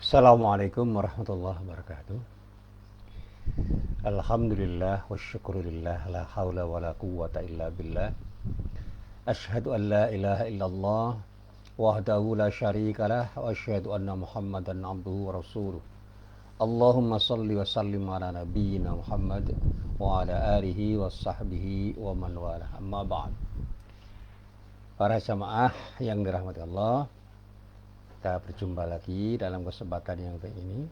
Assalamualaikum warahmatullahi wabarakatuh. Alhamdulillah wa syukurillah la hawla wa la quwwata illa billah. Ashhadu an la ilaha illallah wahdahu la syarika lah wa asyhadu anna Muhammadan abduhu wa rasuluh. Allahumma salli wa sallim ala nabiyyina Muhammad wa ala alihi wa sahbihi wa man wala. Amma ba'd. Para jamaah yang dirahmati Allah, kita berjumpa lagi dalam kesempatan yang baik ini.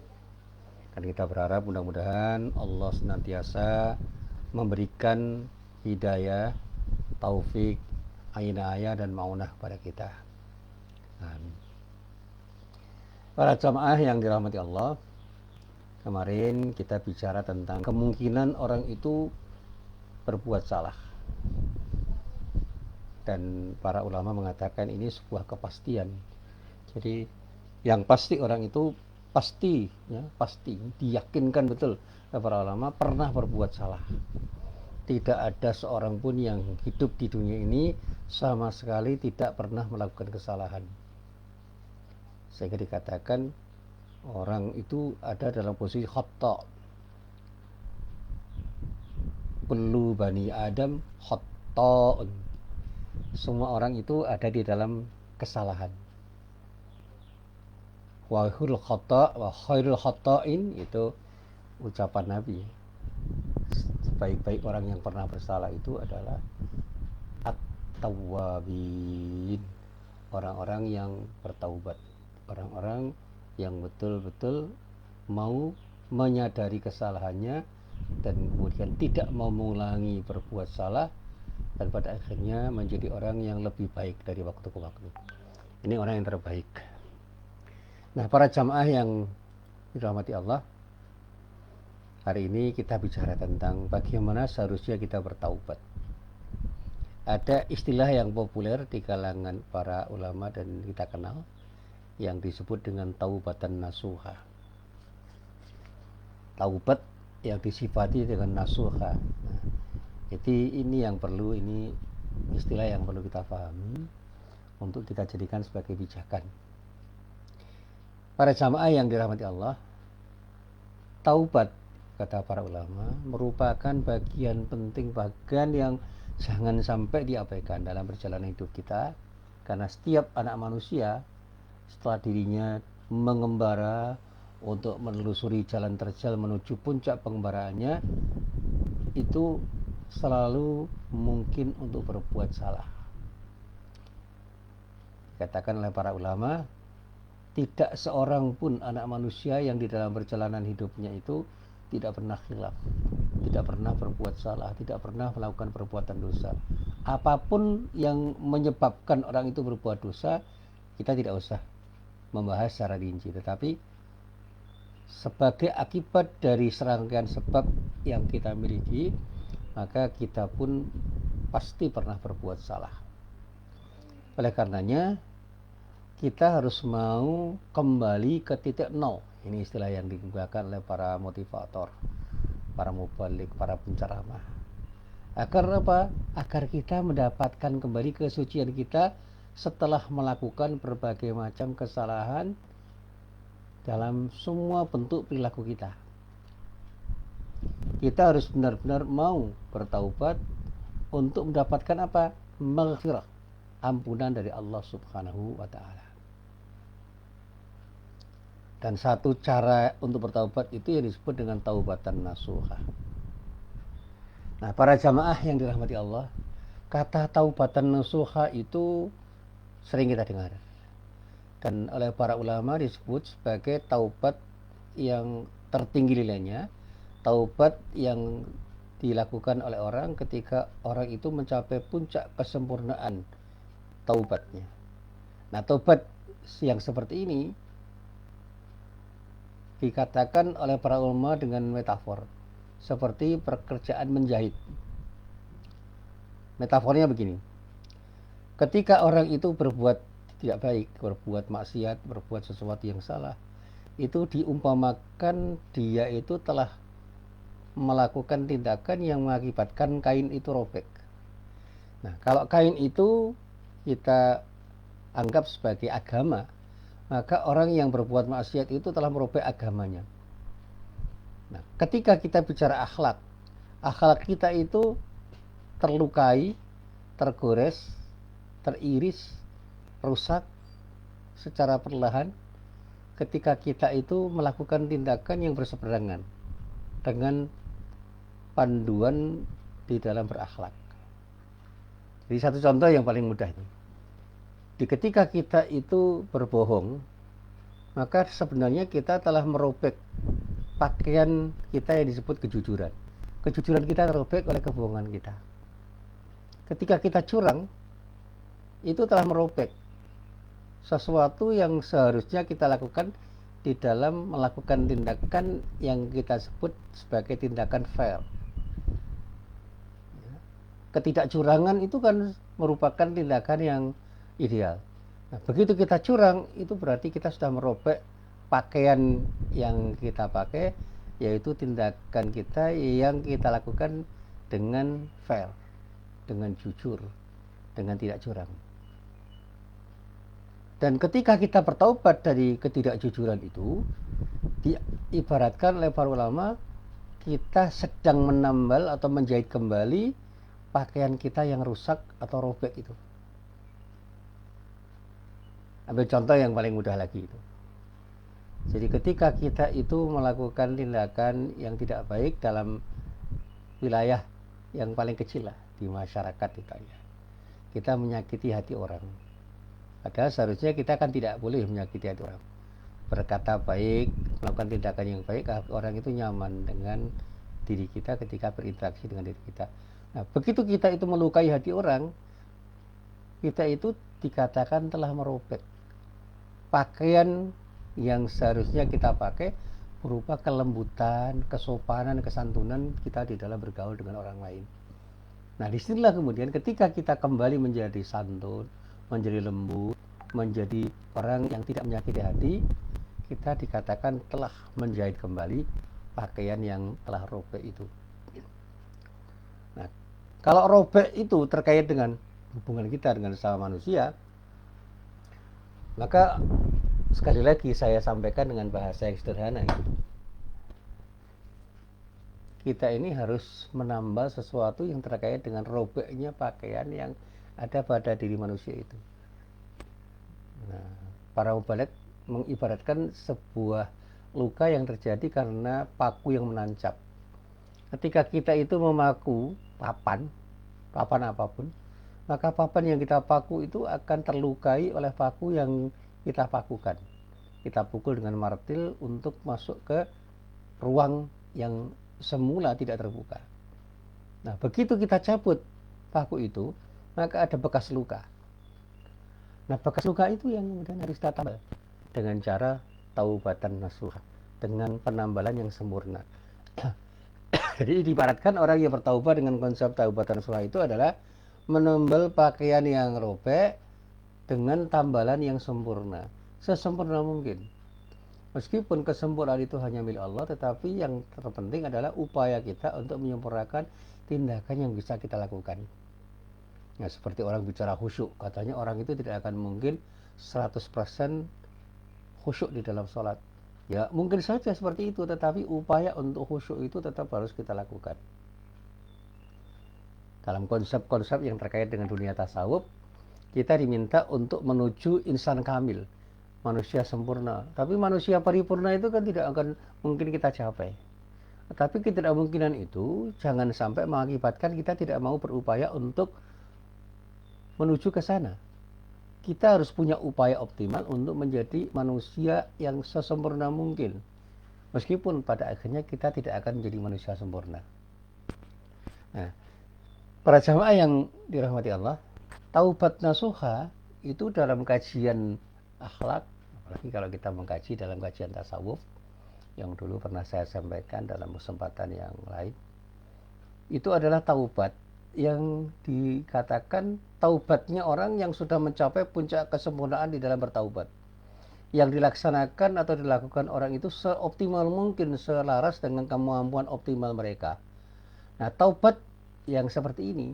Dan kita berharap mudah-mudahan Allah senantiasa memberikan hidayah, taufik, inayah dan maunah kepada kita. Amin. Para jamaah yang dirahmati Allah, kemarin kita bicara tentang kemungkinan orang itu berbuat salah. Dan para ulama mengatakan ini sebuah kepastian. Jadi yang pasti orang itu pasti diyakinkan betul para ulama pernah berbuat salah. Tidak ada seorang pun yang hidup di dunia ini sama sekali tidak pernah melakukan kesalahan. Sehingga dikatakan orang itu ada dalam posisi khata'. Kullu bani Adam khata'un. Semua orang itu ada di dalam kesalahan. Wa khairul khata'in itu ucapan Nabi. Sebaik-baik orang yang pernah bersalah itu adalah at-tawwabin, orang-orang yang bertaubat, orang-orang yang betul-betul mau menyadari kesalahannya dan kemudian tidak mau mengulangi berbuat salah, dan pada akhirnya menjadi orang yang lebih baik dari waktu ke waktu. Ini orang yang terbaik. Nah, para jamaah yang dirahmati Allah, hari ini kita bicara tentang bagaimana seharusnya kita bertaubat. Ada istilah yang populer di kalangan para ulama dan kita kenal yang disebut dengan taubatan nasuha. Taubat yang disifati dengan nasuha. Nah, jadi ini istilah yang perlu kita pahami untuk kita jadikan sebagai pijakan. Para jamaah yang dirahmati Allah, taubat kata para ulama merupakan bagian penting, bagian yang jangan sampai diabaikan dalam perjalanan hidup kita, karena setiap anak manusia setelah dirinya mengembara untuk menelusuri jalan terjal menuju puncak pengembaraannya, itu selalu mungkin untuk berbuat salah. Dikatakan oleh para ulama, tidak seorang pun anak manusia yang di dalam perjalanan hidupnya itu tidak pernah khilaf, tidak pernah berbuat salah, tidak pernah melakukan perbuatan dosa. Apapun yang menyebabkan orang itu berbuat dosa, kita tidak usah membahas secara rinci, tetapi sebagai akibat dari serangkaian sebab yang kita miliki, maka kita pun pasti pernah berbuat salah. Oleh karenanya kita harus mau kembali ke titik nol. Ini istilah yang digunakan oleh para motivator, para mubalik, para penceramah. Agar apa? Agar kita mendapatkan kembali kesucian kita setelah melakukan berbagai macam kesalahan dalam semua bentuk perilaku kita. Kita harus benar-benar mau bertaubat untuk mendapatkan apa? Maghfirah, ampunan dari Allah Subhanahu wa ta'ala. Dan satu cara untuk bertaubat itu yang disebut dengan taubatan nasuha. Nah, para jamaah yang dirahmati Allah, kata taubatan nasuha itu sering kita dengar. Dan oleh para ulama disebut sebagai taubat yang tertinggi nilainya, taubat yang dilakukan oleh orang ketika orang itu mencapai puncak kesempurnaan taubatnya. Nah, taubat yang seperti ini dikatakan oleh para ulama dengan metafor seperti pekerjaan menjahit. Metafornya begini, ketika orang itu berbuat tidak baik, berbuat maksiat, berbuat sesuatu yang salah, itu diumpamakan dia itu telah melakukan tindakan yang mengakibatkan kain itu robek. Nah, kalau kain itu kita anggap sebagai agama, maka orang yang berbuat maksiat itu telah merobek agamanya. Nah, ketika kita bicara akhlak, akhlak kita itu terlukai, tergores, teriris, rusak secara perlahan ketika kita itu melakukan tindakan yang berseberangan dengan panduan di dalam berakhlak. Jadi satu contoh yang paling mudah itu. Ketika kita itu berbohong, maka sebenarnya kita telah merobek pakaian kita yang disebut kejujuran. Kejujuran kita terobek oleh kebohongan kita. Ketika kita curang, itu telah merobek sesuatu yang seharusnya kita lakukan di dalam melakukan tindakan yang kita sebut sebagai tindakan fair. Ketidakcurangan itu kan merupakan tindakan yang ideal. Nah, begitu kita curang, itu berarti kita sudah merobek pakaian yang kita pakai, yaitu tindakan kita yang kita lakukan dengan fair, dengan jujur, dengan tidak curang. Dan ketika kita bertaubat dari ketidakjujuran itu, diibaratkan oleh para ulama, kita sedang menambal atau menjahit kembali pakaian kita yang rusak atau robek itu. Ambil contoh yang paling mudah lagi itu. Jadi ketika kita itu melakukan tindakan yang tidak baik dalam wilayah yang paling kecil lah di masyarakat itu ya, kita menyakiti hati orang. Padahal seharusnya kita kan tidak boleh menyakiti hati orang. Berkata baik, melakukan tindakan yang baik, orang itu nyaman dengan diri kita ketika berinteraksi dengan diri kita. Nah, begitu kita itu melukai hati orang, kita itu dikatakan telah merobek pakaian yang seharusnya kita pakai berupa kelembutan, kesopanan, kesantunan kita di dalam bergaul dengan orang lain. Nah, disinilah kemudian ketika kita kembali menjadi santun, menjadi lembut, menjadi orang yang tidak menyakiti hati, kita dikatakan telah menjahit kembali pakaian yang telah robek itu. Nah, kalau robek itu terkait dengan hubungan kita dengan sesama manusia, maka sekali lagi saya sampaikan dengan bahasa yang sederhana. Kita ini harus menambah sesuatu yang terkait dengan robeknya pakaian yang ada pada diri manusia itu. Nah, para mubalek mengibaratkan sebuah luka yang terjadi karena paku yang menancap. Ketika kita itu memaku papan apapun, maka papan yang kita paku itu akan terlukai oleh paku yang kita pakukan. Kita pukul dengan martil untuk masuk ke ruang yang semula tidak terbuka. Nah, begitu kita cabut paku itu, maka ada bekas luka. Nah, bekas luka itu yang kemudian harus kita tambal dengan cara taubatan nasuha, dengan penambalan yang sempurna. Jadi diibaratkan orang yang bertaubat dengan konsep taubatan nasuha itu adalah menambal pakaian yang robek dengan tambalan yang sempurna, sesempurna mungkin. Meskipun kesempurnaan itu hanya milik Allah, tetapi yang terpenting adalah upaya kita untuk menyempurnakan tindakan yang bisa kita lakukan. Ya, seperti orang bicara khusyuk, katanya orang itu tidak akan mungkin 100% khusyuk di dalam sholat. Ya, mungkin saja seperti itu, tetapi upaya untuk khusyuk itu tetap harus kita lakukan. Dalam konsep-konsep yang terkait dengan dunia tasawuf, kita diminta untuk menuju insan kamil, manusia sempurna. Tapi manusia paripurna itu kan tidak akan mungkin kita capai. Tapi ketidakmungkinan itu jangan sampai mengakibatkan kita tidak mau berupaya untuk menuju ke sana. Kita harus punya upaya optimal untuk menjadi manusia yang sesempurna mungkin. Meskipun pada akhirnya kita tidak akan menjadi manusia sempurna. Nah, para jamaah yang dirahmati Allah, taubat nasuha itu dalam kajian akhlak, apalagi kalau kita mengkaji dalam kajian tasawuf yang dulu pernah saya sampaikan dalam kesempatan yang lain, itu adalah taubat yang dikatakan taubatnya orang yang sudah mencapai puncak kesempurnaan di dalam bertaubat, yang dilaksanakan atau dilakukan orang itu seoptimal mungkin, selaras dengan kemampuan optimal mereka. Nah, taubat yang seperti ini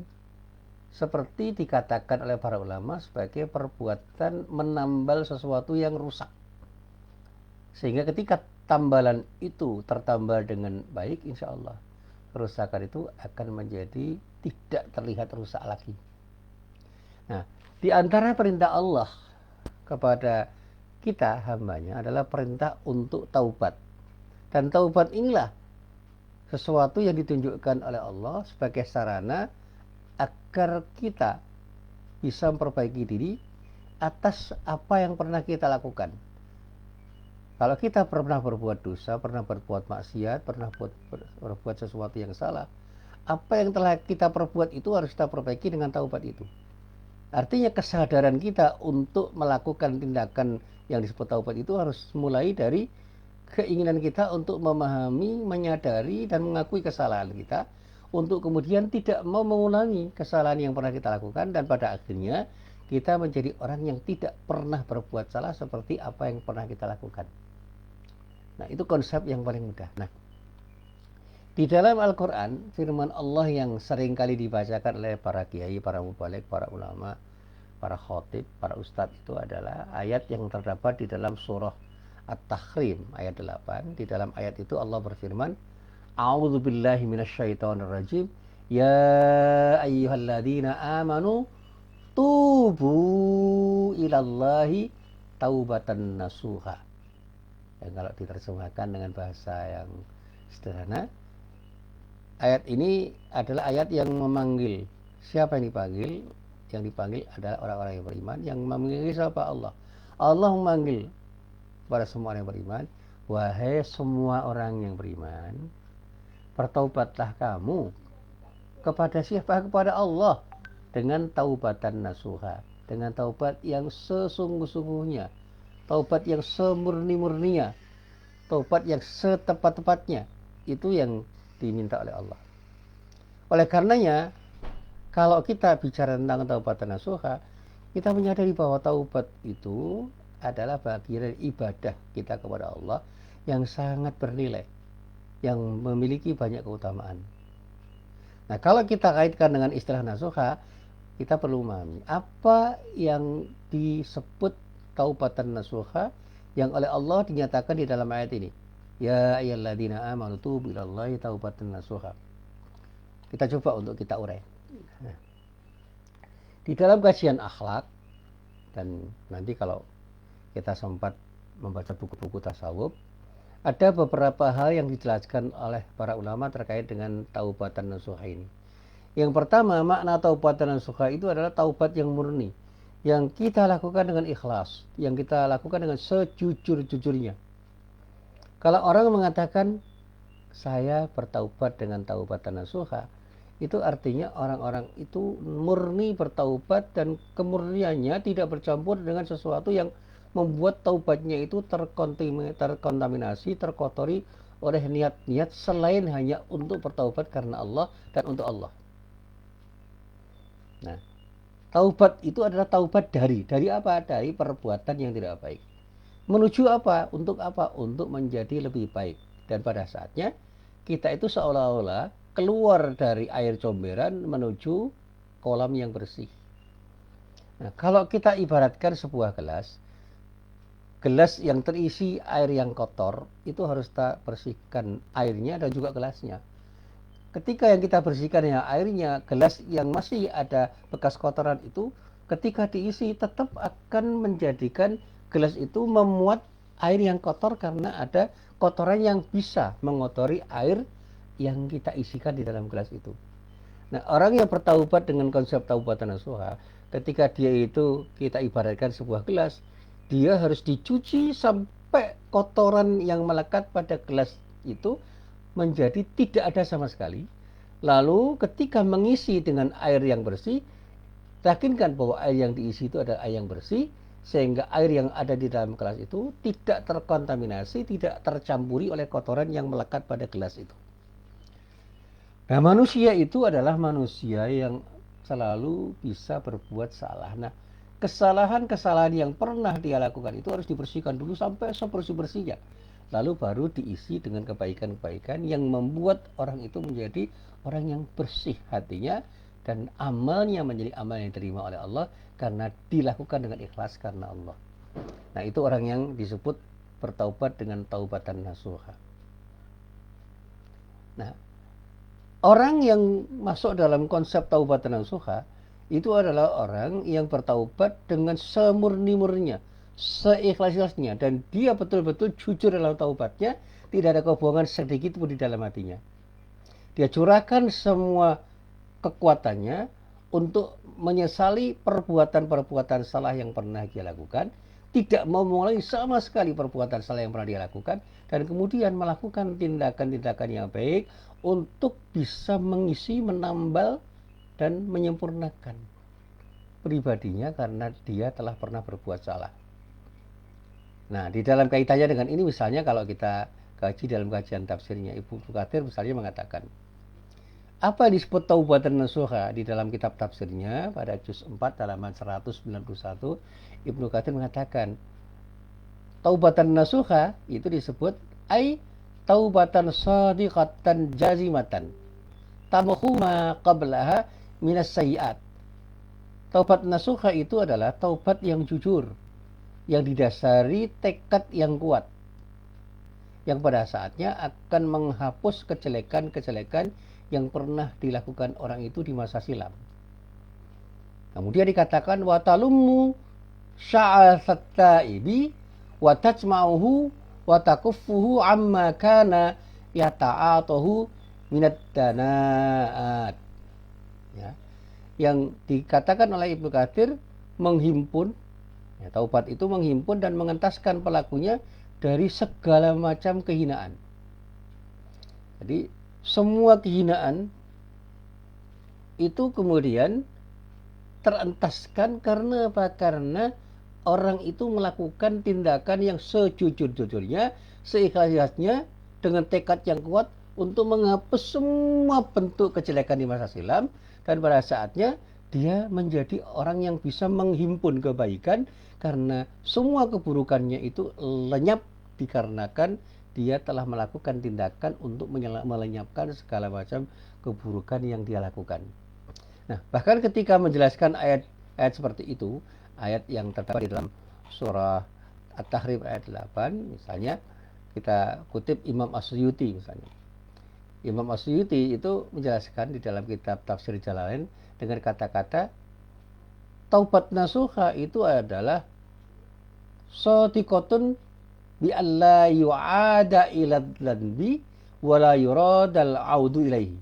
seperti dikatakan oleh para ulama sebagai perbuatan menambal sesuatu yang rusak. Sehingga ketika tambalan itu tertambal dengan baik, insya Allah kerusakan itu akan menjadi tidak terlihat rusak lagi. Nah, di antara perintah Allah kepada kita hambanya adalah perintah untuk taubat. Dan taubat inilah sesuatu yang ditunjukkan oleh Allah sebagai sarana agar kita bisa memperbaiki diri atas apa yang pernah kita lakukan. Kalau kita pernah berbuat dosa, pernah berbuat maksiat, pernah berbuat sesuatu yang salah, apa yang telah kita perbuat itu harus kita perbaiki dengan taubat itu. Artinya kesadaran kita untuk melakukan tindakan yang disebut taubat itu harus mulai dari keinginan kita untuk memahami, menyadari, dan mengakui kesalahan kita, untuk kemudian tidak mau mengulangi kesalahan yang pernah kita lakukan, dan pada akhirnya kita menjadi orang yang tidak pernah berbuat salah seperti apa yang pernah kita lakukan. Nah, itu konsep yang paling mudah. Nah, di dalam Al-Quran, firman Allah yang sering kali dibacakan oleh para kiai, para mubalik, para ulama, para khotib, para ustadz, itu adalah ayat yang terdapat di dalam surah At-Tahrim ayat 8. Di dalam ayat itu Allah berfirman, A'udzubillahi minasyaitonirrajim, ya ayyuhalladzina amanu tubu ilallahi taubatan nasuha. Dan kalau diterjemahkan dengan bahasa yang sederhana, ayat ini adalah ayat yang memanggil. Siapa yang dipanggil? Yang dipanggil adalah orang-orang yang beriman. Yang memanggil siapa? Allah. Allah memanggil kepada semua orang yang beriman, wahai semua orang yang beriman, bertaubatlah kamu kepada siapa? Kepada Allah, dengan taubatan nasuha, dengan taubat yang sesungguh-sungguhnya, taubat yang semurni-murninya, taubat yang setepat-tepatnya. Itu yang diminta oleh Allah. Oleh karenanya, kalau kita bicara tentang taubatan nasuha, kita menyadari bahwa taubat itu adalah bagian dari ibadah kita kepada Allah yang sangat bernilai, yang memiliki banyak keutamaan. Nah, kalau kita kaitkan dengan istilah nasuha, kita perlu memahami apa yang disebut taubatan nasuha yang oleh Allah dinyatakan di dalam ayat ini. Ya ayyuhalladzina amanu tubu ilallahi taubatan nasuha. Kita coba untuk kita urai. Nah, di dalam kajian akhlak, dan nanti kalau kita sempat membaca buku-buku tasawuf, ada beberapa hal yang dijelaskan oleh para ulama terkait dengan taubatan nasuha ini. Yang pertama, makna taubatan nasuha itu adalah taubat yang murni, yang kita lakukan dengan ikhlas, yang kita lakukan dengan sejujur-jujurnya. Kalau orang mengatakan saya bertaubat dengan taubatan nasuha, itu artinya orang-orang itu murni bertaubat dan kemurniannya tidak bercampur dengan sesuatu yang membuat taubatnya itu terkontaminasi, terkotori oleh niat-niat selain hanya untuk bertaubat karena Allah dan untuk Allah. Nah, taubat itu adalah taubat dari apa? Dari perbuatan yang tidak baik. Menuju apa? Untuk apa? Untuk menjadi lebih baik. Dan pada saatnya kita itu seolah-olah keluar dari air comberan menuju kolam yang bersih. Nah, kalau kita ibaratkan sebuah gelas yang terisi air yang kotor, itu harus kita bersihkan airnya dan juga gelasnya. Ketika yang kita bersihkan ya airnya, gelas yang masih ada bekas kotoran itu, ketika diisi tetap akan menjadikan gelas itu memuat air yang kotor karena ada kotoran yang bisa mengotori air yang kita isikan di dalam gelas itu. Nah, orang yang bertaubat dengan konsep taubatan nasuha, ketika dia itu kita ibaratkan sebuah gelas, dia harus dicuci sampai kotoran yang melekat pada gelas itu menjadi tidak ada sama sekali. Lalu ketika mengisi dengan air yang bersih, yakinkan bahwa air yang diisi itu adalah air yang bersih, sehingga air yang ada di dalam gelas itu tidak terkontaminasi, tidak tercampuri oleh kotoran yang melekat pada gelas itu. Nah, manusia itu adalah manusia yang selalu bisa berbuat salah. Nah, kesalahan-kesalahan yang pernah dia lakukan itu harus dibersihkan dulu sampai sebersih-bersihnya. Lalu baru diisi dengan kebaikan-kebaikan yang membuat orang itu menjadi orang yang bersih hatinya, dan amalnya menjadi amal yang diterima oleh Allah karena dilakukan dengan ikhlas karena Allah. Nah, itu orang yang disebut bertaubat dengan taubatan nasuha. Nah, orang yang masuk dalam konsep taubatan nasuha itu adalah orang yang bertaubat dengan semurni-murninya, seikhlas-ikhlasnya, dan dia betul-betul jujur dalam taubatnya, tidak ada kebohongan sedikit pun di dalam hatinya. Dia curahkan semua kekuatannya untuk menyesali perbuatan-perbuatan salah yang pernah dia lakukan, tidak mau mengulangi sama sekali perbuatan salah yang pernah dia lakukan, dan kemudian melakukan tindakan-tindakan yang baik untuk bisa mengisi, menambal, dan menyempurnakan pribadinya karena dia telah pernah berbuat salah. Nah, di dalam kaitannya dengan ini misalnya kalau kita kaji dalam kajian tafsirnya Ibnu Katsir misalnya mengatakan, apa yang disebut taubatan nasuha di dalam kitab tafsirnya pada juz 4 halaman 191, Ibnu Katsir mengatakan taubatan nasuha itu disebut ai taubatan shadiqatan jazimatan tamhu ma qablaha minas sayyi'at. Taubat nasuha itu adalah taubat yang jujur, yang didasari tekad yang kuat, yang pada saatnya akan menghapus kejelekan-kejelekan yang pernah dilakukan orang itu di masa silam. Kemudian dikatakan wa talummu sya'asat taibi wa tajma'uhu wa takuffuhu amma kana yata'atahu minad danaat. Ya. Yang dikatakan oleh Ibnu Katsir menghimpun, ya, taubat itu menghimpun dan mengentaskan pelakunya dari segala macam kehinaan. Jadi semua kehinaan itu kemudian terentaskan karena apa? Karena orang itu melakukan tindakan yang sejujur-jujurnya, seikhlas-ikhlasnya, dengan tekad yang kuat untuk menghapus semua bentuk kejelekan di masa silam, dan pada saatnya dia menjadi orang yang bisa menghimpun kebaikan karena semua keburukannya itu lenyap dikarenakan dia telah melakukan tindakan untuk melenyapkan segala macam keburukan yang dia lakukan. Nah, bahkan ketika menjelaskan ayat-ayat seperti itu, ayat yang terdapat di dalam surah At-Tahrim ayat 8, misalnya kita kutip Imam As-Suyuti misalnya. Imam As-Suyuti itu menjelaskan di dalam kitab Tafsir Jalalain dengan kata-kata taubat nasuha itu adalah shadiqatun bi alla yu'ada ila dzanbi wa la yuradal audu ilaihi.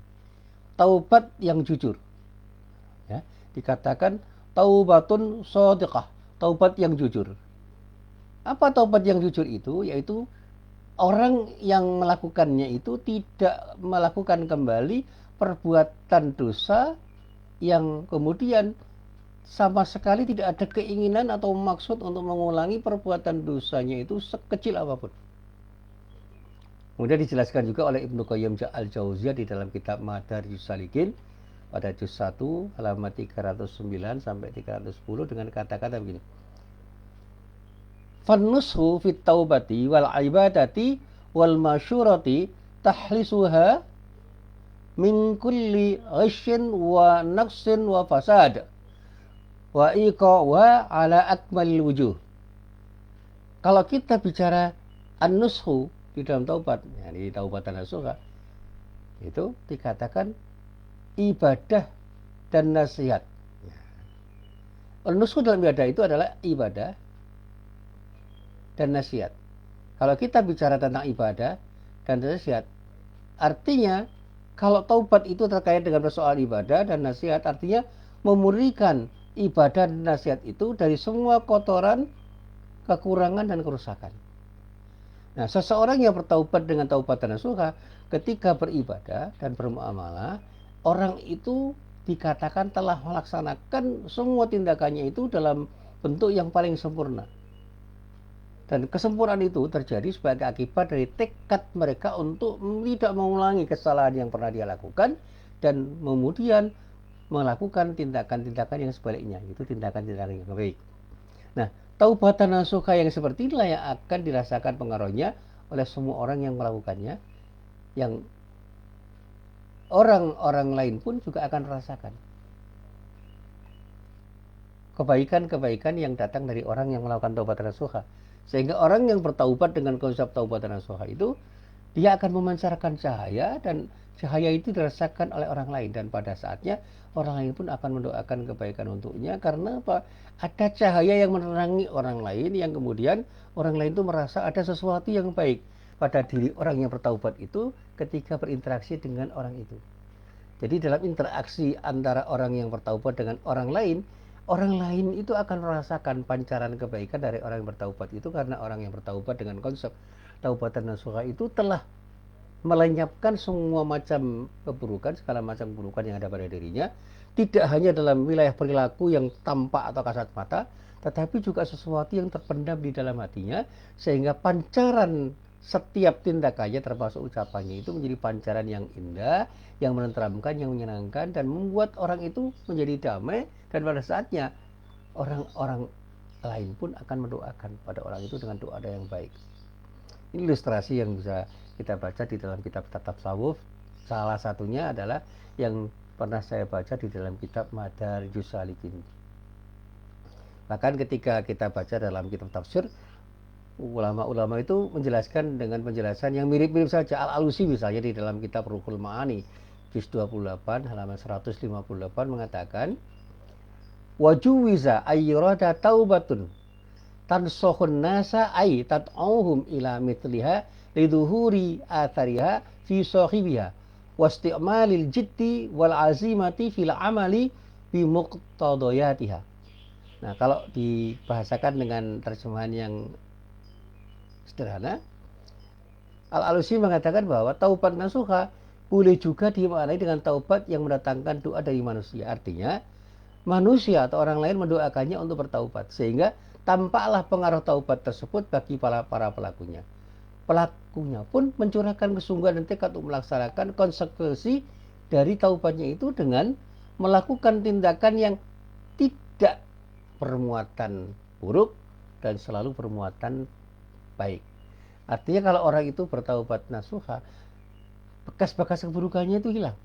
Taubat yang jujur. Ya, dikatakan taubatun shadiqah, taubat yang jujur. Apa taubat yang jujur itu? Yaitu orang yang melakukannya itu tidak melakukan kembali perbuatan dosa yang kemudian sama sekali tidak ada keinginan atau maksud untuk mengulangi perbuatan dosanya itu sekecil apapun. Kemudian dijelaskan juga oleh Ibnu Qayyim al-Jauziyah di dalam kitab Madarijus Salikin pada juz 1 halaman 309 sampai 310 dengan kata-kata begini. Fannushu fit taubati wal ibadati wal masyurati tahlisuha min kulli ghisyin wa naqsin wa fasad wa iqawa ala akmalil wujuh. Kalau kita bicara an-nushu di dalam taubat, ya, di taubatan nasuha itu dikatakan ibadah dan nasihat. An-nushu dalam ibadah itu adalah ibadah dan nasihat. Kalau kita bicara tentang ibadah dan nasihat, artinya kalau taubat itu terkait dengan persoalan ibadah dan nasihat, artinya memurnikan ibadah dan nasihat itu dari semua kotoran, kekurangan, dan kerusakan. Nah, seseorang yang bertaubat dengan taubatan nasuha ketika beribadah dan bermuamalah, orang itu dikatakan telah melaksanakan semua tindakannya itu dalam bentuk yang paling sempurna. Dan kesempurnaan itu terjadi sebagai akibat dari tekad mereka untuk tidak mengulangi kesalahan yang pernah dia lakukan dan kemudian melakukan tindakan-tindakan yang sebaliknya, itu tindakan-tindakan yang baik. Nah, taubatan nasuha yang seperti inilah yang akan dirasakan pengaruhnya oleh semua orang yang melakukannya, yang orang-orang lain pun juga akan merasakan kebaikan-kebaikan yang datang dari orang yang melakukan taubatan nasuha. Sehingga orang yang bertaubat dengan konsep taubatan nasuha itu, dia akan memancarkan cahaya, dan cahaya itu dirasakan oleh orang lain, dan pada saatnya orang lain pun akan mendoakan kebaikan untuknya. Karena apa? Ada cahaya yang menerangi orang lain, yang kemudian orang lain itu merasa ada sesuatu yang baik pada diri orang yang bertaubat itu ketika berinteraksi dengan orang itu. Jadi dalam interaksi antara orang yang bertaubat dengan orang lain itu akan merasakan pancaran kebaikan dari orang yang bertaubat itu, karena orang yang bertaubat dengan konsep taubatan nasuha itu telah melenyapkan semua macam keburukan, segala macam keburukan yang ada pada dirinya, tidak hanya dalam wilayah perilaku yang tampak atau kasat mata, tetapi juga sesuatu yang terpendam di dalam hatinya, sehingga pancaran setiap tindakannya termasuk ucapannya itu menjadi pancaran yang indah, yang menenteramkan, yang menyenangkan, dan membuat orang itu menjadi damai. Dan pada saatnya orang-orang lain pun akan mendoakan pada orang itu dengan doa yang baik. Ini ilustrasi yang bisa kita baca di dalam kitab tasawuf. Salah satunya adalah yang pernah saya baca di dalam kitab Madarijus Salikin. Bahkan ketika kita baca dalam kitab tafsir, ulama-ulama itu menjelaskan dengan penjelasan yang mirip-mirip saja. Al-Alusi misalnya di dalam kitab Ruhul Ma'ani juz 28 halaman 158 mengatakan, wajuwiza ayyurada taubatun tansohun nasa ay tat'auhum ila mitliha liduhuri athariha fi sahibiha wasti'malil jiddi wal azimati fil amali bi muqtadayatiha. Nah, kalau dibahasakan dengan terjemahan yang sederhana, Al-Alusi mengatakan bahwa taubat nasuha boleh juga dimaknai dengan taubat yang mendatangkan doa dari manusia. Artinya, manusia atau orang lain mendoakannya untuk bertaubat, sehingga tampaklah pengaruh taubat tersebut bagi para pelakunya. Pelakunya pun mencurahkan kesungguhan dan tekad untuk melaksanakan konsekuensi dari taubatnya itu dengan melakukan tindakan yang tidak bermuatan buruk dan selalu bermuatan baik. Artinya kalau orang itu bertaubat nasuha, bekas-bekas keburukannya itu hilang.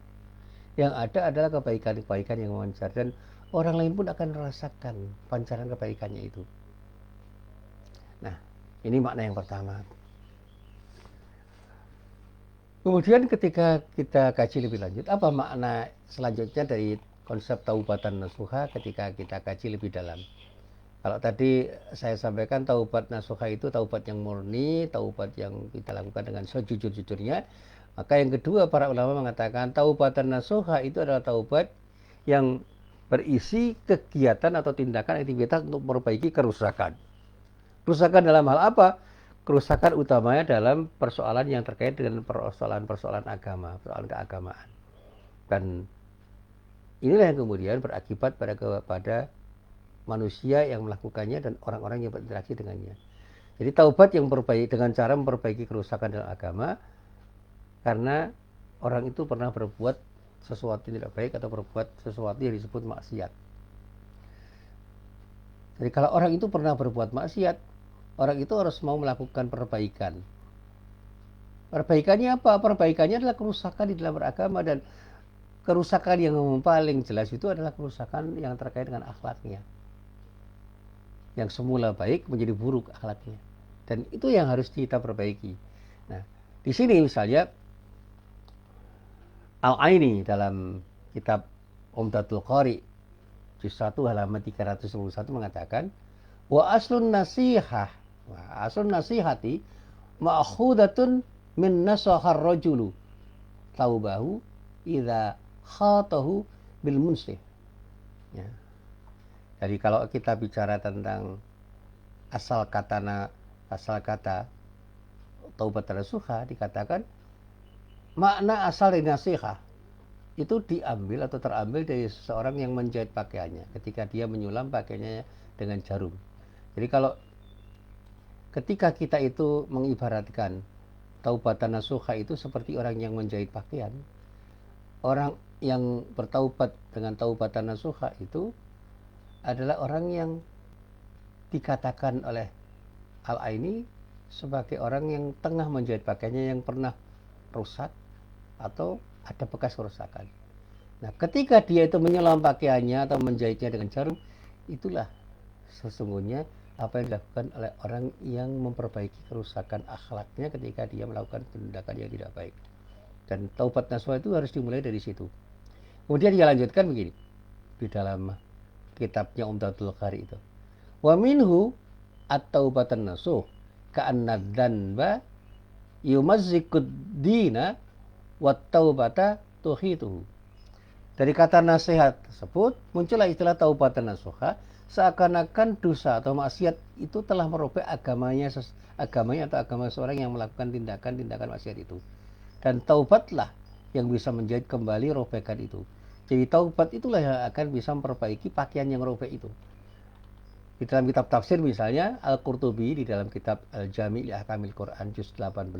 Yang ada adalah kebaikan-kebaikan yang memancar, dan orang lain pun akan merasakan pancaran kebaikannya itu. Nah, ini makna yang pertama. Kemudian ketika kita kaji lebih lanjut, apa makna selanjutnya dari konsep taubatan nasuha ketika kita kaji lebih dalam? Kalau tadi saya sampaikan taubat nasuha itu taubat yang murni, taubat yang kita lakukan dengan sejujur-jujurnya. Maka yang kedua, para ulama mengatakan taubatan nasuha itu adalah taubat yang berisi kegiatan atau tindakan aktivitas untuk memperbaiki kerusakan. Kerusakan dalam hal apa? Kerusakan utamanya dalam persoalan yang terkait dengan persoalan-persoalan agama, persoalan keagamaan. Dan inilah yang kemudian berakibat pada manusia yang melakukannya dan orang-orang yang berinteraksi dengannya. Jadi taubat yang dengan cara memperbaiki kerusakan dalam agama, karena orang itu pernah berbuat sesuatu yang tidak baik atau berbuat sesuatu yang disebut maksiat. Jadi kalau orang itu pernah berbuat maksiat, orang itu harus mau melakukan perbaikan. Perbaikannya apa? Perbaikannya adalah kerusakan di dalam beragama, dan kerusakan yang paling jelas itu adalah kerusakan yang terkait dengan akhlaknya. Yang semula baik menjadi buruk akhlaknya, dan itu yang harus kita perbaiki. Nah, di sini misalnya Al-Aini dalam kitab Umdatul Qari juz 1 halaman 321 mengatakan, wa aslun nasihati ma'khudatun min nasahar rajulu taubahu idza khatahu bil munsih. Ya. Jadi kalau kita bicara tentang asal kata taubat nasuha, dikatakan makna asal dari nasihat itu diambil atau terambil dari seseorang yang menjahit pakaiannya ketika dia menyulam pakaiannya dengan jarum. Jadi kalau ketika kita itu mengibaratkan taubatan nasuha itu seperti orang yang menjahit pakaian, orang yang bertaubat dengan taubatan nasuha itu adalah orang yang dikatakan oleh Al-Aini sebagai orang yang tengah menjahit pakaiannya yang pernah rusak atau ada bekas kerusakan. Nah, ketika dia itu menyelam pakaiannya atau menjahitnya dengan jarum, itulah sesungguhnya apa yang dilakukan oleh orang yang memperbaiki kerusakan akhlaknya ketika dia melakukan tindakan yang tidak baik. Dan taubat nasuha itu harus dimulai dari situ. Kemudian dia lanjutkan begini di dalam kitabnya Umdatul Qari itu. Wa minhu at-taubatan nasuh ka'anna dzanba yumazzikud dina wa taubata tuhituhu. Dari kata nasihat tersebut muncullah istilah taubatan nasuha, seakan-akan dosa atau maksiat itu telah merobek agamanya atau agama seorang yang melakukan tindakan-tindakan maksiat itu. Dan taubatlah yang bisa menjahit kembali robekan itu. Jadi taubat itulah yang akan bisa memperbaiki pakaian yang robek itu. Di dalam kitab tafsir misalnya Al-Qurtubi di dalam kitab Al-Jami' li Ahkamil Quran juz 18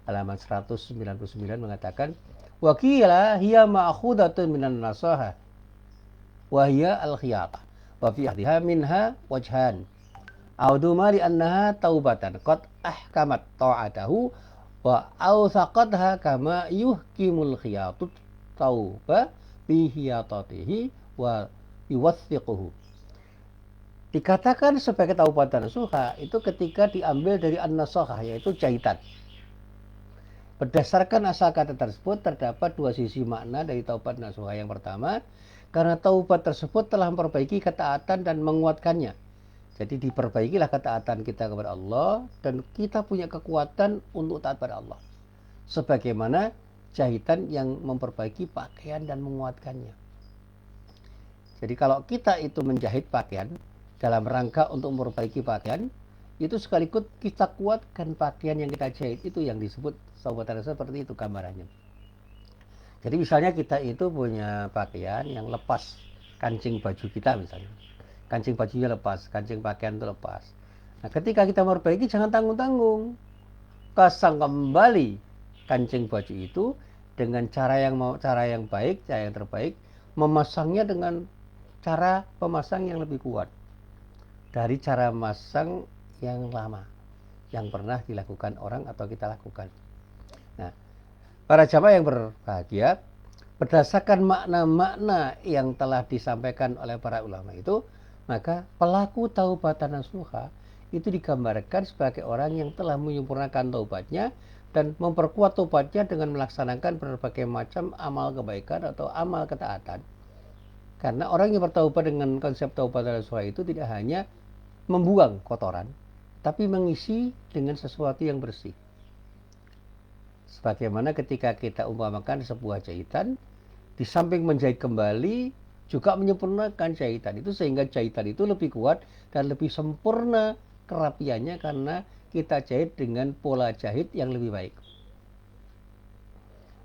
halaman 199 mengatakan wa qila hiya ma'khudatun minan nasaha wa hiya al-khiyatah wa fi ahdiha minha wajhan auduma li annaha taubatan qad ahkamat ta'atahu wa awsaqatha kama yuhkimul khiyatut tauba bi hiyatatihi wa yuwathiquhu. Dikatakan sebagai taubatan nasuha itu ketika diambil dari an-nasahah, yaitu jahitan. Berdasarkan asal kata tersebut terdapat dua sisi makna dari taubat nasuha. Yang pertama, karena taubat tersebut telah memperbaiki ketaatan dan menguatkannya. Jadi diperbaikilah ketaatan kita kepada Allah dan kita punya kekuatan untuk taat pada Allah. Sebagaimana jahitan yang memperbaiki pakaian dan menguatkannya. Jadi kalau kita itu menjahit pakaian dalam rangka untuk memperbaiki pakaian, itu sekaligus kita kuatkan pakaian yang kita jahit, itu yang disebut taubatan nasuha. Seperti itu gambarannya. Jadi misalnya kita itu punya pakaian yang lepas, kancing baju kita misalnya, kancing bajunya lepas, kancing pakaian itu lepas. Nah ketika kita memperbaiki jangan tanggung-tanggung, pasang kembali kancing baju itu dengan cara yang baik, cara yang terbaik, memasangnya dengan cara pemasang yang lebih kuat dari cara masang yang lama yang pernah dilakukan orang atau kita lakukan. Nah, para jamaah yang berbahagia, berdasarkan makna-makna yang telah disampaikan oleh para ulama itu, maka pelaku taubatan nasuha itu digambarkan sebagai orang yang telah menyempurnakan taubatnya dan memperkuat taubatnya dengan melaksanakan berbagai macam amal kebaikan atau amal ketaatan. Karena orang yang bertaubat dengan konsep taubatan nasuha itu tidak hanya membuang kotoran, tapi mengisi dengan sesuatu yang bersih. Sebagaimana ketika kita umpamakan sebuah jahitan, di samping menjahit kembali, juga menyempurnakan jahitan itu sehingga jahitan itu lebih kuat dan lebih sempurna kerapiannya karena kita jahit dengan pola jahit yang lebih baik.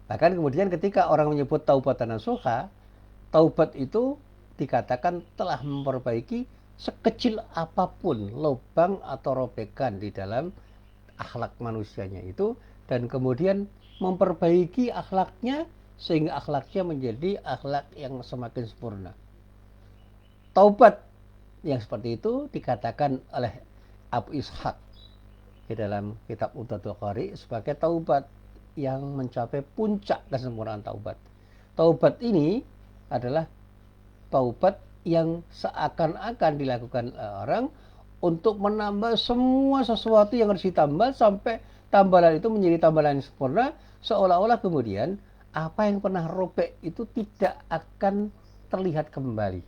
Bahkan kemudian ketika orang menyebut taubatan nasuha, taubat itu dikatakan telah memperbaiki sekecil apapun lubang atau robekan di dalam akhlak manusianya itu, dan kemudian memperbaiki akhlaknya sehingga akhlaknya menjadi akhlak yang semakin sempurna. Taubat yang seperti itu dikatakan oleh Abu Ishaq di dalam kitab Umdatul Qari sebagai taubat yang mencapai puncak kesempurnaan taubat. Taubat ini adalah taubat yang seakan-akan dilakukan orang untuk menambah semua sesuatu yang harus ditambah sampai tambahan itu menjadi tambahan yang sempurna, seolah-olah kemudian apa yang pernah robek itu tidak akan terlihat kembali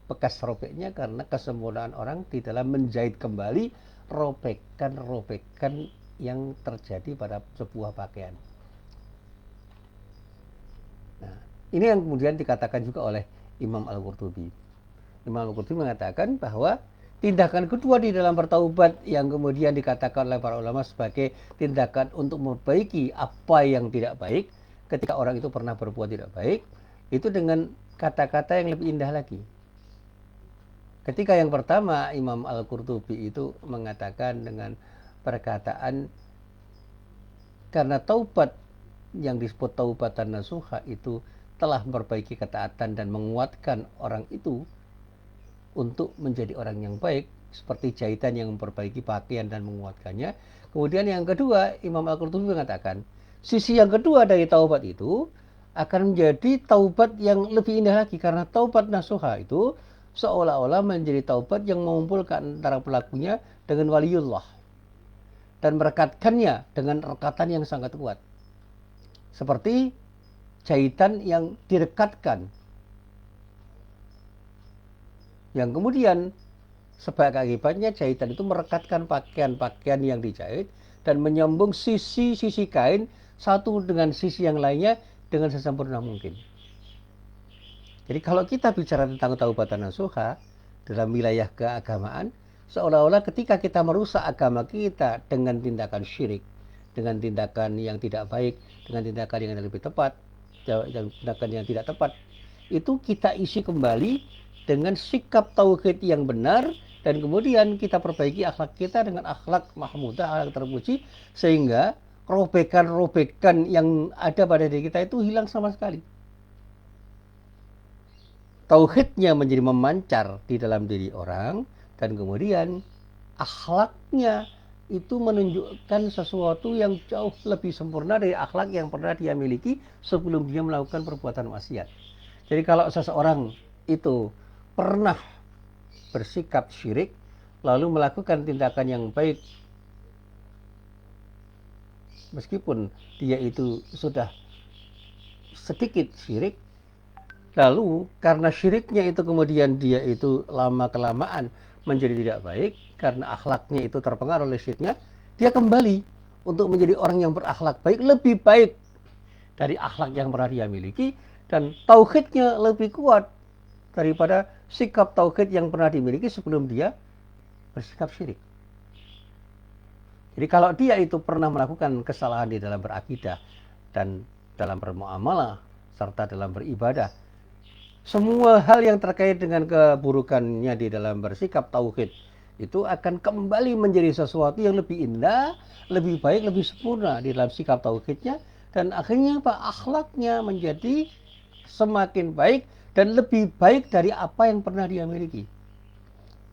bekas robeknya karena kesempurnaan orang di dalam menjahit kembali robekan-robekan yang terjadi pada sebuah pakaian. Nah, ini yang kemudian dikatakan juga oleh Imam Al-Qurtubi. Imam Al-Qurtubi mengatakan bahwa tindakan kedua di dalam bertaubat yang kemudian dikatakan oleh para ulama sebagai tindakan untuk memperbaiki apa yang tidak baik ketika orang itu pernah berbuat tidak baik, itu dengan kata-kata yang lebih indah lagi. Ketika yang pertama Imam Al-Qurtubi itu mengatakan dengan perkataan karena taubat yang disebut taubatan nasuha itu telah memperbaiki ketaatan dan menguatkan orang itu untuk menjadi orang yang baik, seperti jahitan yang memperbaiki pakaian dan menguatkannya. Kemudian yang kedua, Imam Al-Qurtubi mengatakan, sisi yang kedua dari taubat itu akan menjadi taubat yang lebih indah lagi, karena taubat nasuha itu seolah-olah menjadi taubat yang mengumpulkan antara pelakunya dengan waliullah dan merekatkannya dengan rekatan yang sangat kuat. Seperti jahitan yang direkatkan, yang kemudian sebagai akibatnya jahitan itu merekatkan pakaian-pakaian yang dijahit dan menyambung sisi-sisi kain satu dengan sisi yang lainnya dengan sesempurna mungkin. Jadi kalau kita bicara tentang taubatan nasuha dalam wilayah keagamaan, seolah-olah ketika kita merusak agama kita dengan tindakan syirik, dengan tindakan yang tidak baik, dengan tindakan yang lebih tepat, dan tindakan yang tidak tepat, itu kita isi kembali dengan sikap tauhid yang benar, dan kemudian kita perbaiki akhlak kita dengan akhlak mahmudah, akhlak terpuji, sehingga robekan-robekan yang ada pada diri kita itu hilang sama sekali. Tauhidnya menjadi memancar di dalam diri orang, dan kemudian akhlaknya itu menunjukkan sesuatu yang jauh lebih sempurna dari akhlak yang pernah dia miliki sebelum dia melakukan perbuatan maksiat. Jadi kalau seseorang itu pernah bersikap syirik lalu melakukan tindakan yang baik, meskipun dia itu sudah sedikit syirik, lalu karena syiriknya itu kemudian dia itu lama-kelamaan menjadi tidak baik, karena akhlaknya itu terpengaruh oleh syiriknya, dia kembali untuk menjadi orang yang berakhlak baik, lebih baik dari akhlak yang pernah dia miliki, dan tauhidnya lebih kuat daripada sikap tauhid yang pernah dimiliki sebelum dia bersikap syirik. Jadi kalau dia itu pernah melakukan kesalahan di dalam berakidah dan dalam bermuamalah serta dalam beribadah, semua hal yang terkait dengan keburukannya di dalam bersikap tauhid itu akan kembali menjadi sesuatu yang lebih indah, lebih baik, lebih sempurna di dalam sikap tauhidnya, dan akhirnya akhlaknya menjadi semakin baik dan lebih baik dari apa yang pernah dia miliki.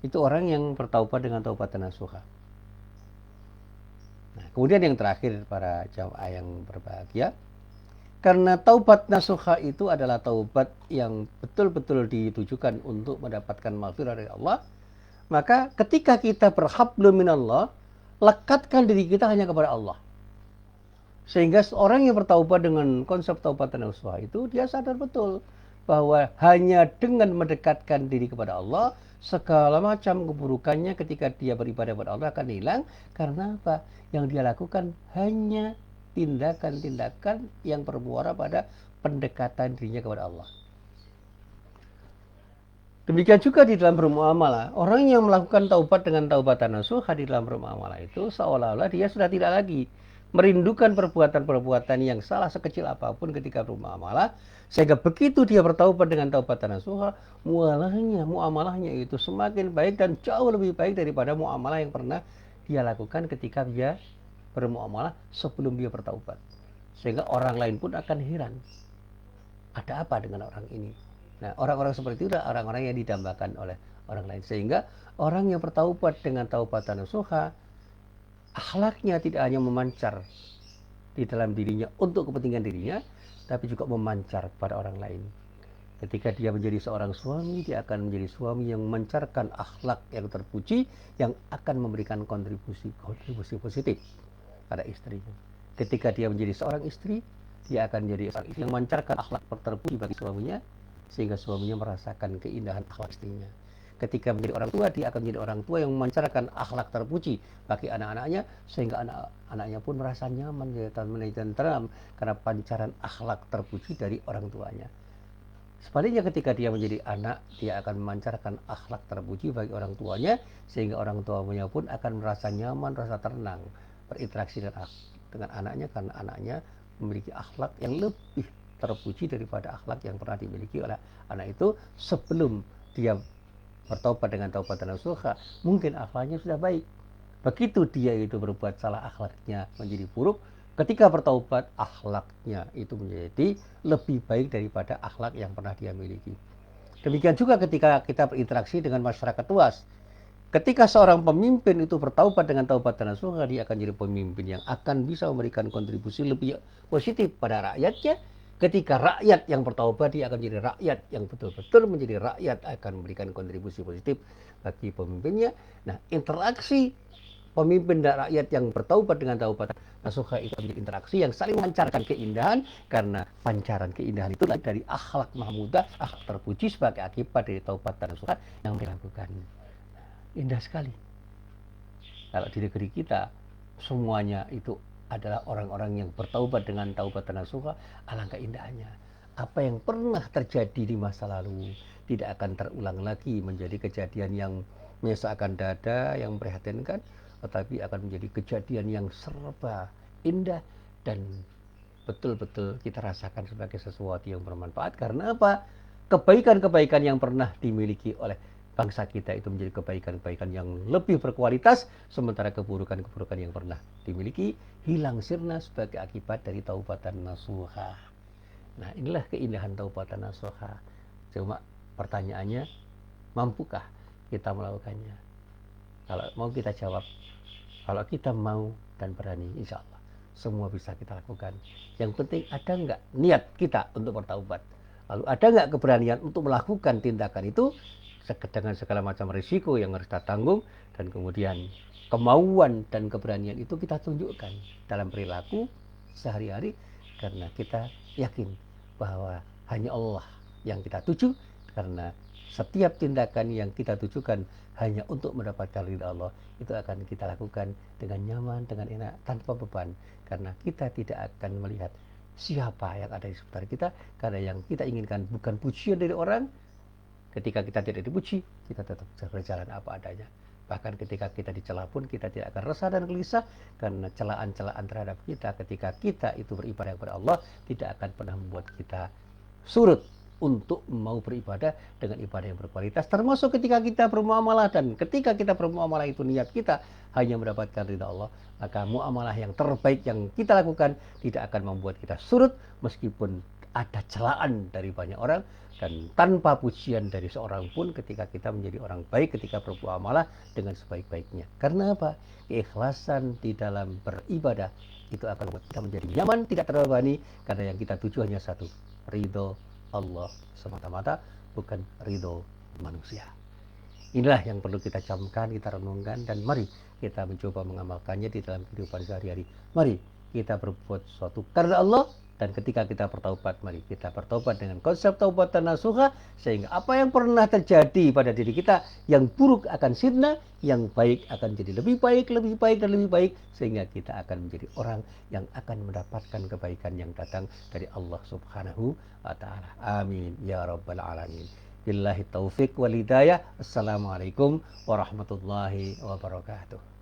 Itu orang yang bertaubat dengan taubatan nasuha. Nah, kemudian yang terakhir para jamaah yang berbahagia, karena taubat nasuha itu adalah taubat yang betul-betul ditujukan untuk mendapatkan maghfirah dari Allah, maka ketika kita berhablum minallah, lekatkan diri kita hanya kepada Allah. Sehingga seorang yang bertaubat dengan konsep taubatan nasuha itu, dia sadar betul bahwa hanya dengan mendekatkan diri kepada Allah, segala macam keburukannya ketika dia beribadah kepada Allah akan hilang. Karena apa? Yang dia lakukan hanya tindakan-tindakan yang bermuara pada pendekatan dirinya kepada Allah. Demikian juga di dalam bermuamalah. Orang yang melakukan taubat dengan taubatan nasuha di dalam bermuamalah itu seolah-olah dia sudah tidak lagi merindukan perbuatan-perbuatan yang salah sekecil apapun ketika bermuamalah, sehingga begitu dia bertaubat dengan taubatan nasuha, muamalahnya itu semakin baik dan jauh lebih baik daripada muamalah yang pernah dia lakukan ketika dia bermuamalah sebelum dia bertaubat. Sehingga orang lain pun akan heran, ada apa dengan orang ini? Nah, orang-orang seperti itu adalah orang-orang yang didambakan oleh orang lain. Sehingga orang yang bertaubat dengan taubatan nasuha, akhlaknya tidak hanya memancar di dalam dirinya untuk kepentingan dirinya, tapi juga memancar pada orang lain. Ketika dia menjadi seorang suami, dia akan menjadi suami yang memancarkan akhlak yang terpuji, yang akan memberikan kontribusi positif pada istrinya. Ketika dia menjadi seorang istri, dia akan menjadi seorang istri yang memancarkan akhlak terpuji bagi suaminya, sehingga suaminya merasakan keindahan akhlak istrinya. Ketika menjadi orang tua, dia akan menjadi orang tua yang memancarkan akhlak terpuji bagi anak-anaknya, sehingga anak-anaknya pun merasa nyaman dan tenteram karena pancaran akhlak terpuji dari orang tuanya. Sebaliknya ketika dia menjadi anak, dia akan memancarkan akhlak terpuji bagi orang tuanya, sehingga orang tuanya pun akan merasa nyaman, merasa tenang berinteraksi dengan anaknya, karena anaknya memiliki akhlak yang lebih terpuji daripada akhlak yang pernah dimiliki oleh anak itu sebelum dia bertaubat dengan taubatan nasuha. Mungkin akhlaknya sudah baik. Begitu dia itu berbuat salah, akhlaknya menjadi buruk. Ketika bertaubat, akhlaknya itu menjadi lebih baik daripada akhlak yang pernah dia miliki. Demikian juga ketika kita berinteraksi dengan masyarakat luas. Ketika seorang pemimpin itu bertaubat dengan taubatan nasuha, dia akan jadi pemimpin yang akan bisa memberikan kontribusi lebih positif pada rakyatnya, Ketika rakyat yang bertaubat, dia akan menjadi rakyat yang betul-betul menjadi rakyat, akan memberikan kontribusi positif bagi pemimpinnya. Nah, interaksi pemimpin dan rakyat yang bertaubat dengan taubatan nasuha itu menjadi interaksi yang saling memancarkan keindahan, karena pancaran keindahan itu dari akhlak mahmudah, akhlak terpuji sebagai akibat dari taubatan nasuha yang dilakukan. Indah sekali. Kalau di negeri kita semuanya itu adalah orang-orang yang bertaubat dengan taubatan nasuha, alangkah indahnya. Apa yang pernah terjadi di masa lalu tidak akan terulang lagi menjadi kejadian yang menyesakkan dada, yang memprihatinkan, tetapi akan menjadi kejadian yang serba indah dan betul-betul kita rasakan sebagai sesuatu yang bermanfaat. Karena apa? Kebaikan-kebaikan yang pernah dimiliki oleh bangsa kita itu menjadi kebaikan-kebaikan yang lebih berkualitas, sementara keburukan-keburukan yang pernah dimiliki hilang sirna sebagai akibat dari taubatan nasuha. Nah, inilah keindahan taubatan nasuha. Cuma pertanyaannya, mampukah kita melakukannya? Kalau mau kita jawab, kalau kita mau dan berani, insya Allah semua bisa kita lakukan. Yang penting ada nggak niat kita untuk bertaubat. Lalu ada nggak keberanian untuk melakukan tindakan itu dengan segala macam risiko yang harus kita tanggung, dan kemudian kemauan dan keberanian itu kita tunjukkan dalam perilaku sehari-hari, karena kita yakin bahwa hanya Allah yang kita tuju, karena setiap tindakan yang kita tujukan hanya untuk mendapatkan ridha Allah, itu akan kita lakukan dengan nyaman, dengan enak, tanpa beban, karena kita tidak akan melihat siapa yang ada di sekitar kita, karena yang kita inginkan bukan pujian dari orang. Ketika kita tidak dipuji, kita tetap berjalan apa adanya. Bahkan ketika kita dicela pun kita tidak akan resah dan gelisah, karena celaan-celaan terhadap kita ketika kita itu beribadah kepada Allah tidak akan pernah membuat kita surut untuk mau beribadah dengan ibadah yang berkualitas, termasuk ketika kita bermuamalah. Dan ketika kita bermuamalah itu niat kita hanya mendapatkan ridha Allah, maka muamalah yang terbaik yang kita lakukan tidak akan membuat kita surut meskipun ada celaan dari banyak orang, dan tanpa pujian dari seorang pun ketika kita menjadi orang baik ketika bermuamalah dengan sebaik-baiknya. Karena apa? Keikhlasan di dalam beribadah itu akan membuat kita menjadi nyaman, tidak terbebani, karena yang kita tuju hanya satu, ridho Allah semata-mata, bukan ridho manusia. Inilah yang perlu kita camkan, kita renungkan, dan mari kita mencoba mengamalkannya di dalam kehidupan sehari-hari. Mari kita berbuat sesuatu karena Allah, dan ketika kita bertaubat, mari kita bertaubat dengan konsep taubatan nasuha, sehingga apa yang pernah terjadi pada diri kita yang buruk akan sirna, yang baik akan jadi lebih baik, lebih baik, dan lebih baik, sehingga kita akan menjadi orang yang akan mendapatkan kebaikan yang datang dari Allah Subhanahu wa Ta'ala. Amin ya rabbal alamin. Billahi taufik wal hidayah. Assalamualaikum warahmatullahi wabarakatuh.